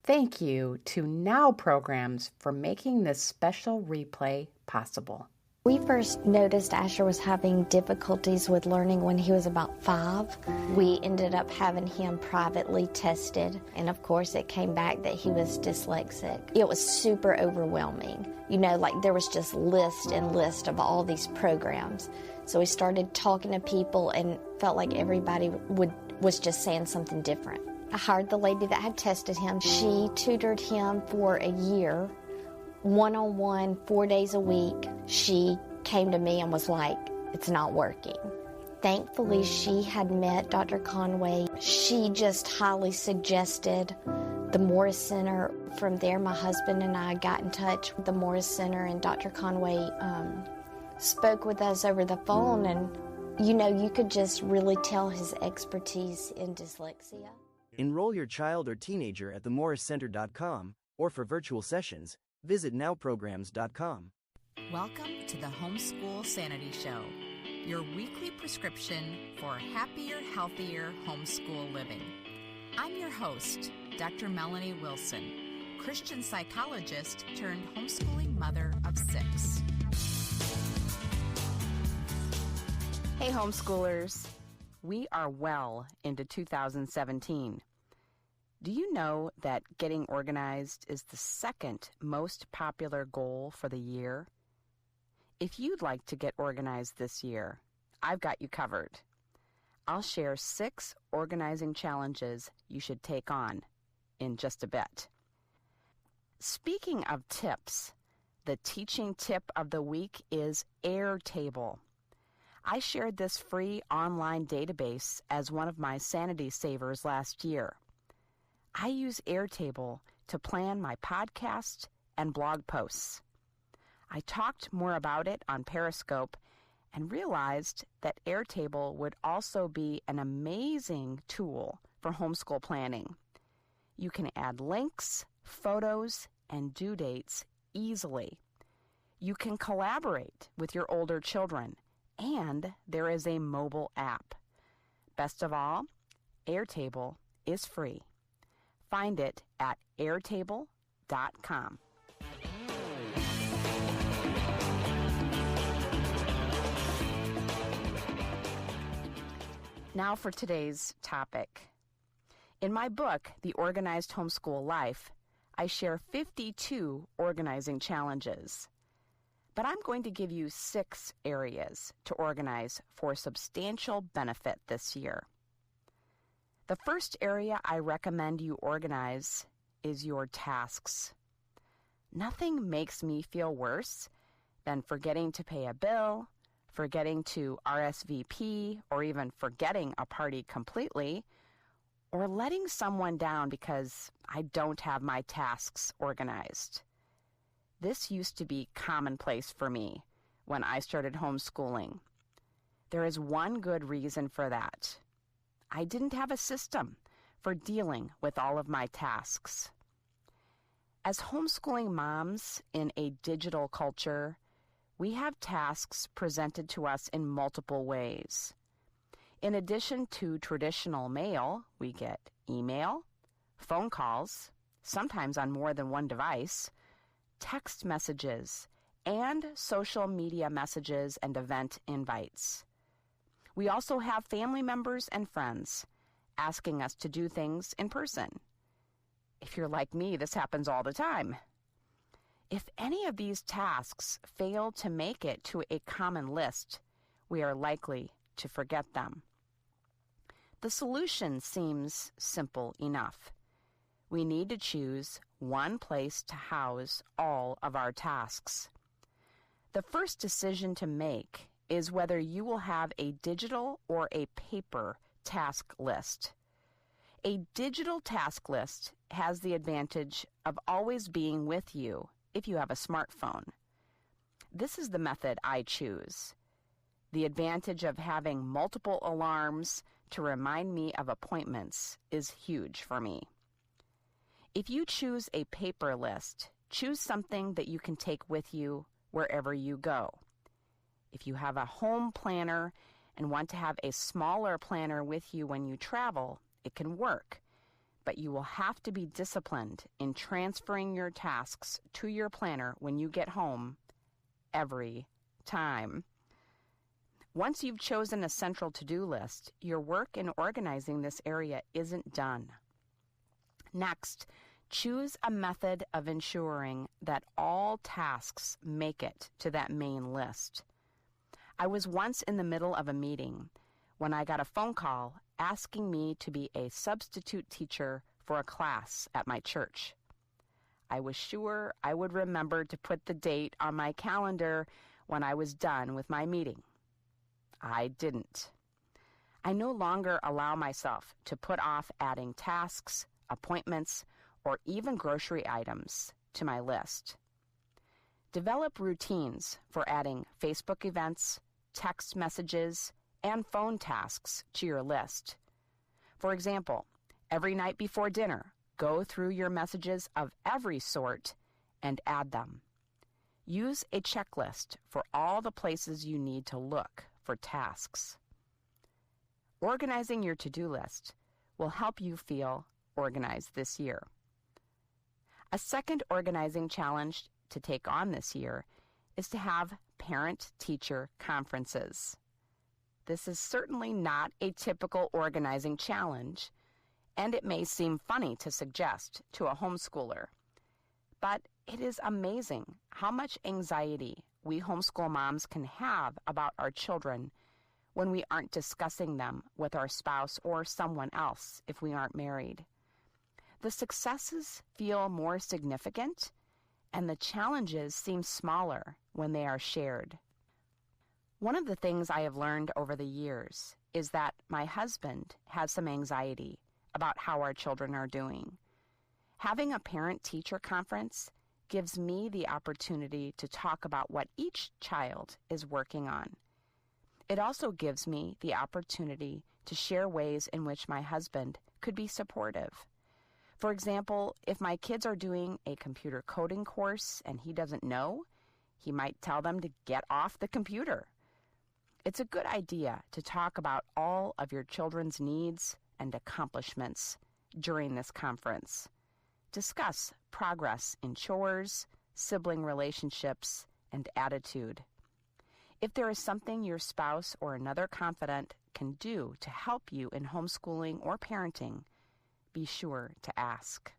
Thank you to Now Programs for making this special replay possible. We first noticed Asher was having difficulties with learning when he was about 5. We ended up having him privately tested, and of course it came back that he was dyslexic. It was super overwhelming. Like there was just list and list of all these programs. So we started talking to people and felt like everybody was just saying something different. I hired the lady that had tested him. She tutored him for a year, one-on-one, 4 days a week. She came to me and was like, it's not working. Thankfully, she had met Dr. Conway. She just highly suggested the Morris Center. From there, my husband and I got in touch with the Morris Center, and Dr. Conway spoke with us over the phone, and you could just really tell his expertise in dyslexia. Enroll your child or teenager at themorriscenter.com, or for virtual sessions, visit nowprograms.com. Welcome to the Homeschool Sanity Show, your weekly prescription for happier, healthier homeschool living. I'm your host, Dr. Melanie Wilson, Christian psychologist turned homeschooling mother of 6. Hey homeschoolers, we are well into 2017. Do you know that getting organized is the second most popular goal for the year? If you'd like to get organized this year, I've got you covered. I'll share 6 organizing challenges you should take on in just a bit. Speaking of tips, the teaching tip of the week is Airtable. I shared this free online database as one of my sanity savers last year. I use Airtable to plan my podcast and blog posts. I talked more about it on Periscope and realized that Airtable would also be an amazing tool for homeschool planning. You can add links, photos, and due dates easily. You can collaborate with your older children, and there is a mobile app. Best of all, Airtable is free. Find it at airtable.com. Now for today's topic. In my book, The Organized Homeschool Life, I share 52 organizing challenges. But I'm going to give you 6 areas to organize for substantial benefit this year. The first area I recommend you organize is your tasks. Nothing makes me feel worse than forgetting to pay a bill, forgetting to RSVP, or even forgetting a party completely, or letting someone down because I don't have my tasks organized. This used to be commonplace for me when I started homeschooling. There is one good reason for that. I didn't have a system for dealing with all of my tasks. As homeschooling moms in a digital culture, we have tasks presented to us in multiple ways. In addition to traditional mail, we get email, phone calls, sometimes on more than one device, text messages, and social media messages and event invites. We also have family members and friends asking us to do things in person. If you're like me, this happens all the time. If any of these tasks fail to make it to a common list, we are likely to forget them. The solution seems simple enough. We need to choose one place to house all of our tasks. The first decision to make is whether you will have a digital or a paper task list. A digital task list has the advantage of always being with you if you have a smartphone. This is the method I choose. The advantage of having multiple alarms to remind me of appointments is huge for me. If you choose a paper list, choose something that you can take with you wherever you go. If you have a home planner and want to have a smaller planner with you when you travel, it can work. but you will have to be disciplined in transferring your tasks to your planner when you get home every time. Once you've chosen a central to-do list, your work in organizing this area isn't done. Next, choose a method of ensuring that all tasks make it to that main list. I was once in the middle of a meeting when I got a phone call asking me to be a substitute teacher for a class at my church. I was sure I would remember to put the date on my calendar when I was done with my meeting. I didn't. I no longer allow myself to put off adding tasks, appointments, or even grocery items to my list. Develop routines for adding Facebook events, text messages, and phone tasks to your list. For example, every night before dinner, go through your messages of every sort and add them. Use a checklist for all the places you need to look for tasks. Organizing your to-do list will help you feel organized this year. A second organizing challenge to take on this year is to have parent-teacher conferences. This is certainly not a typical organizing challenge, and it may seem funny to suggest to a homeschooler. But it is amazing how much anxiety we homeschool moms can have about our children when we aren't discussing them with our spouse or someone else if we aren't married. The successes feel more significant, and the challenges seem smaller when they are shared. One of the things I have learned over the years is that my husband has some anxiety about how our children are doing. Having a parent-teacher conference gives me the opportunity to talk about what each child is working on. It also gives me the opportunity to share ways in which my husband could be supportive. For example, if my kids are doing a computer coding course and he doesn't know, he might tell them to get off the computer. It's a good idea to talk about all of your children's needs and accomplishments during this conference. Discuss progress in chores, sibling relationships, and attitude. If there is something your spouse or another confidant can do to help you in homeschooling or parenting, be sure to ask.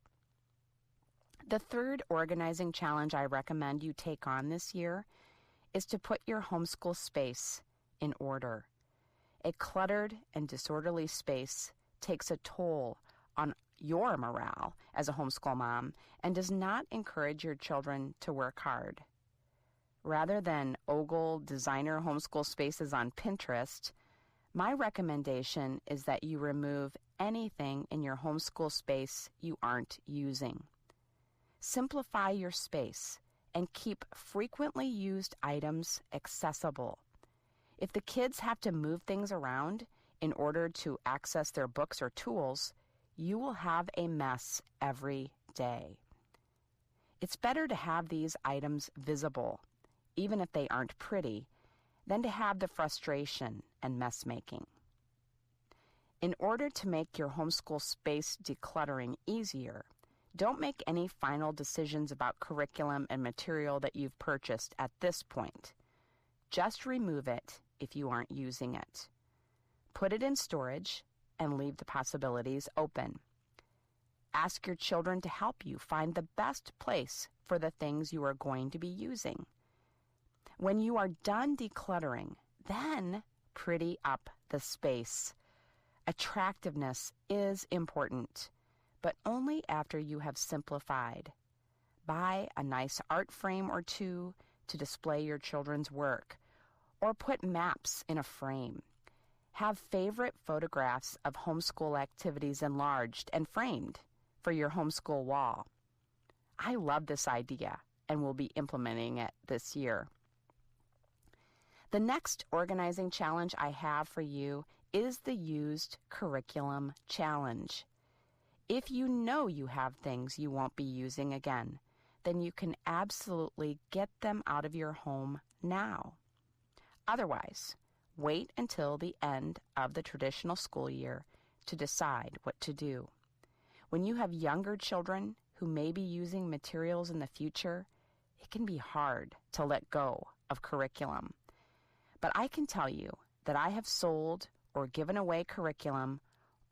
The third organizing challenge I recommend you take on this year is to put your homeschool space in order. A cluttered and disorderly space takes a toll on your morale as a homeschool mom and does not encourage your children to work hard. Rather than ogle designer homeschool spaces on Pinterest, my recommendation is that you remove anything in your homeschool space you aren't using. Simplify your space and keep frequently used items accessible. If the kids have to move things around in order to access their books or tools, you will have a mess every day. It's better to have these items visible, even if they aren't pretty, than to have the frustration and mess making. In order to make your homeschool space decluttering easier, don't make any final decisions about curriculum and material that you've purchased at this point. Just remove it if you aren't using it. Put it in storage and leave the possibilities open. Ask your children to help you find the best place for the things you are going to be using. When you are done decluttering, then pretty up the space. Attractiveness is important, but only after you have simplified. Buy a nice art frame or two to display your children's work, or put maps in a frame. Have favorite photographs of homeschool activities enlarged and framed for your homeschool wall. I love this idea and will be implementing it this year. The next organizing challenge I have for you is the Used Curriculum Challenge. If you know you have things you won't be using again, then you can absolutely get them out of your home now. Otherwise, wait until the end of the traditional school year to decide what to do. When you have younger children who may be using materials in the future, it can be hard to let go of curriculum. But I can tell you that I have sold or given away curriculum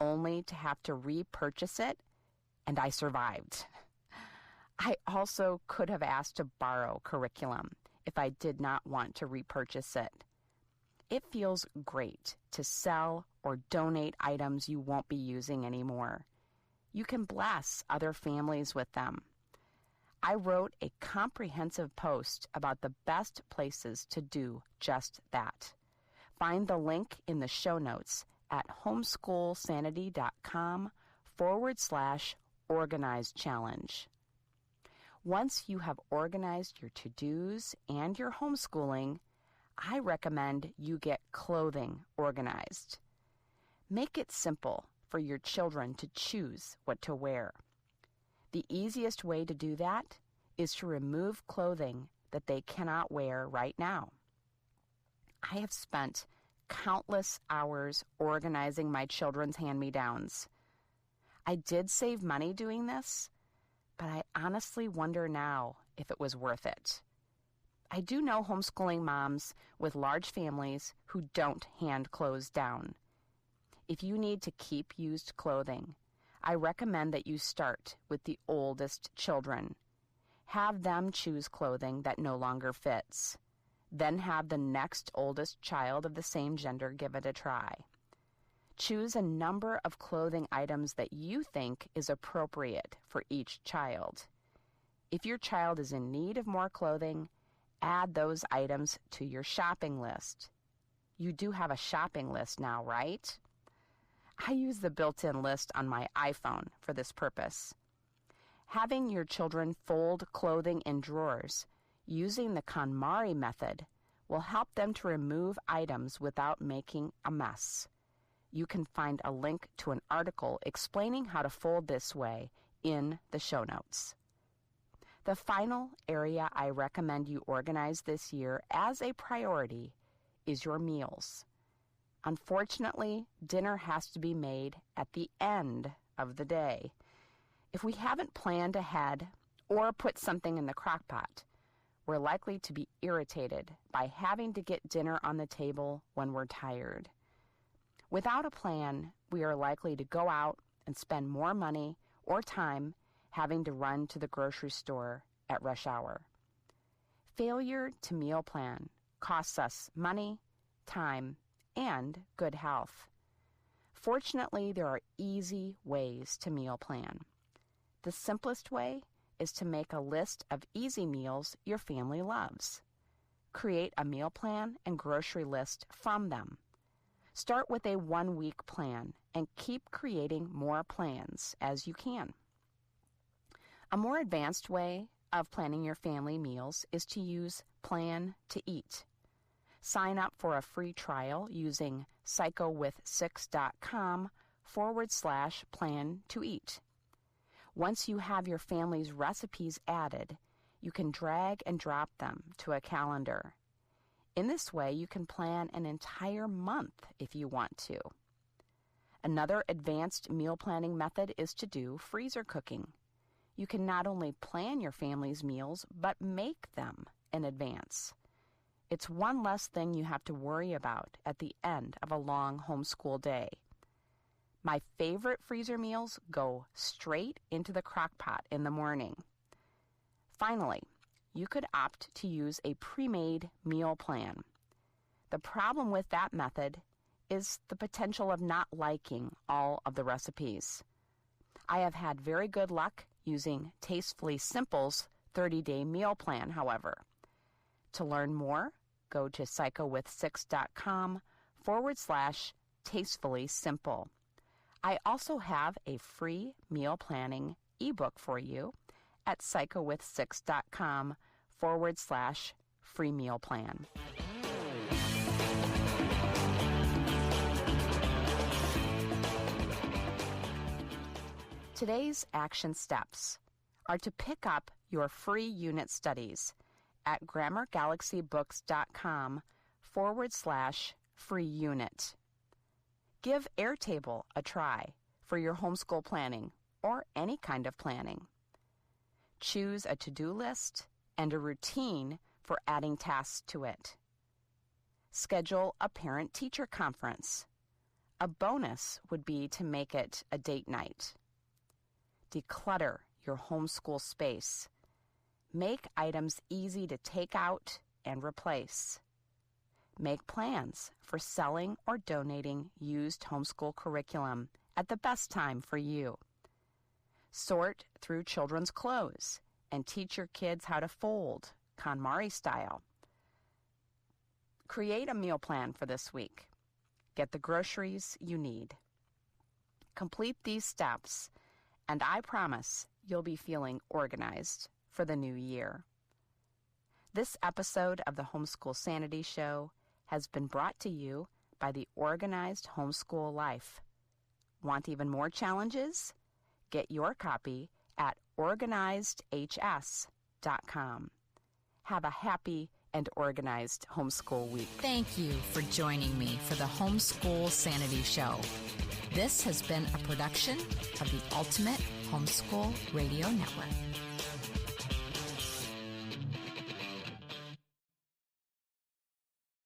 only to have to repurchase it, and I survived. I also could have asked to borrow curriculum if I did not want to repurchase it. It feels great to sell or donate items you won't be using anymore. You can bless other families with them. I wrote a comprehensive post about the best places to do just that. Find the link in the show notes at homeschoolsanity.com/organized challenge. Once you have organized your to-dos and your homeschooling, I recommend you get clothing organized. Make it simple for your children to choose what to wear. The easiest way to do that is to remove clothing that they cannot wear right now. I have spent countless hours organizing my children's hand-me-downs. I did save money doing this, but I honestly wonder now if it was worth it. I do know homeschooling moms with large families who don't hand clothes down. If you need to keep used clothing, I recommend that you start with the oldest children. Have them choose clothing that no longer fits. Then have the next oldest child of the same gender give it a try. Choose a number of clothing items that you think is appropriate for each child. If your child is in need of more clothing, add those items to your shopping list. You do have a shopping list now, right? I use the built-in list on my iPhone for this purpose. Having your children fold clothing in drawers using the KonMari method will help them to remove items without making a mess. You can find a link to an article explaining how to fold this way in the show notes. The final area I recommend you organize this year as a priority is your meals. Unfortunately, dinner has to be made at the end of the day. If we haven't planned ahead or put something in the crock pot, we're likely to be irritated by having to get dinner on the table when we're tired. Without a plan, we are likely to go out and spend more money or time having to run to the grocery store at rush hour. Failure to meal plan costs us money, time, and good health. Fortunately, there are easy ways to meal plan. The simplest way is to make a list of easy meals your family loves. Create a meal plan and grocery list from them. Start with a 1-week plan and keep creating more plans as you can. A more advanced way of planning your family meals is to use Plan to Eat. Sign up for a free trial using psychowith6.com/plan to eat. Once you have your family's recipes added, you can drag and drop them to a calendar. In this way, you can plan an entire month if you want to. Another advanced meal planning method is to do freezer cooking. You can not only plan your family's meals, but make them in advance. It's one less thing you have to worry about at the end of a long homeschool day. My favorite freezer meals go straight into the crock pot in the morning. Finally, you could opt to use a pre-made meal plan. The problem with that method is the potential of not liking all of the recipes. I have had very good luck using Tastefully Simple's 30-day meal plan, however. To learn more, go to psychowith6.com/tastefully simple. I also have a free meal planning ebook for you at psychowith6.com/free meal plan. Today's action steps are to pick up your free unit studies at grammargalaxybooks.com/free unit. Give Airtable a try for your homeschool planning or any kind of planning. Choose a to-do list and a routine for adding tasks to it. Schedule a parent-teacher conference. A bonus would be to make it a date night. Declutter your homeschool space. Make items easy to take out and replace. Make plans for selling or donating used homeschool curriculum at the best time for you. Sort through children's clothes and teach your kids how to fold, KonMari style. Create a meal plan for this week. Get the groceries you need. Complete these steps, and I promise you'll be feeling organized for the new year. This episode of the Homeschool Sanity Show has been brought to you by the Organized Homeschool Life. Want even more challenges? Get your copy at organizedhs.com. Have a happy and organized homeschool week. Thank you for joining me for the Homeschool Sanity Show. This has been a production of the Ultimate Homeschool Radio Network.